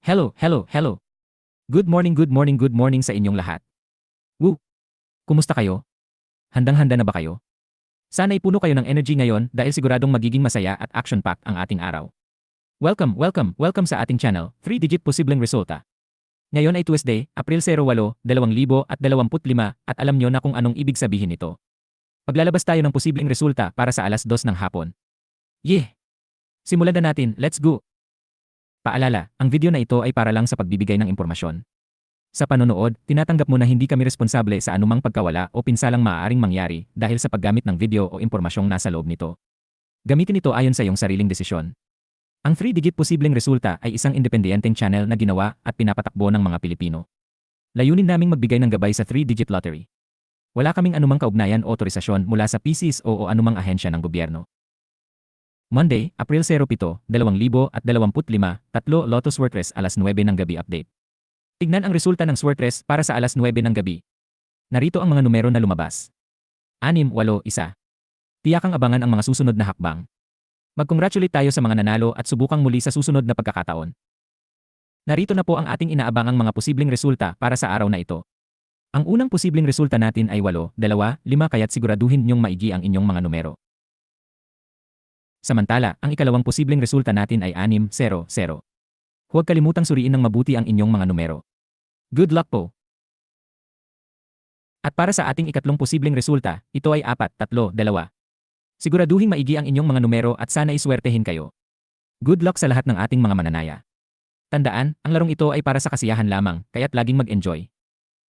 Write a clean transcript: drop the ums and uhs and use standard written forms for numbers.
Hello, hello, hello. Good morning, good morning sa inyong lahat. Woo! Kumusta kayo? Handang-handa na ba kayo? Sana'y puno kayo ng energy ngayon dahil siguradong magiging masaya at action-packed ang ating araw. Welcome sa ating channel, 3-digit posibleng resulta. Ngayon ay Tuesday, April 08, 2025 at alam nyo na kung anong ibig sabihin nito. Paglalabas tayo ng posibleng resulta para sa alas 2 ng hapon. Yeah! Simulan na natin, let's go! Paalala, ang video na ito ay para lang sa pagbibigay ng impormasyon. Sa panonood, tinatanggap mo na hindi kami responsable sa anumang pagkawala o pinsalang maaaring mangyari dahil sa paggamit ng video o impormasyong nasa loob nito. Gamitin ito ayon sa iyong sariling desisyon. Ang 3-digit posibleng resulta ay isang independenteng channel na ginawa at pinapatakbo ng mga Pilipino. Layunin naming magbigay ng gabay sa 3-digit lottery. Wala kaming anumang kaugnayan o otorisasyon mula sa PCs o anumang ahensya ng gobyerno. Monday, April 07, 2025, 3 Lotus Swertres alas 9 ng gabi update. Tignan ang resulta ng Swertres para sa alas 9 ng gabi. Narito ang mga numero na lumabas. 6, 8, 1. Tiyakang abangan ang mga susunod na hakbang. Mag-congratulate tayo sa mga nanalo at subukang muli sa susunod na pagkakataon. Narito na po ang ating inaabangang mga posibleng resulta para sa araw na ito. Ang unang posibleng resulta natin ay 8, 2, 5 kaya't siguraduhin niyong maigi ang inyong mga numero. Samantala, ang ikalawang posibleng resulta natin ay 6, 0, 0. Huwag kalimutang suriin ng mabuti ang inyong mga numero. Good luck po! At para sa ating ikatlong posibleng resulta, ito ay 4, 3, 2. Siguraduhin maigi ang inyong mga numero at sana iswertehin kayo. Good luck sa lahat ng ating mga mananaya. Tandaan, ang larong ito ay para sa kasiyahan lamang, kaya't laging mag-enjoy.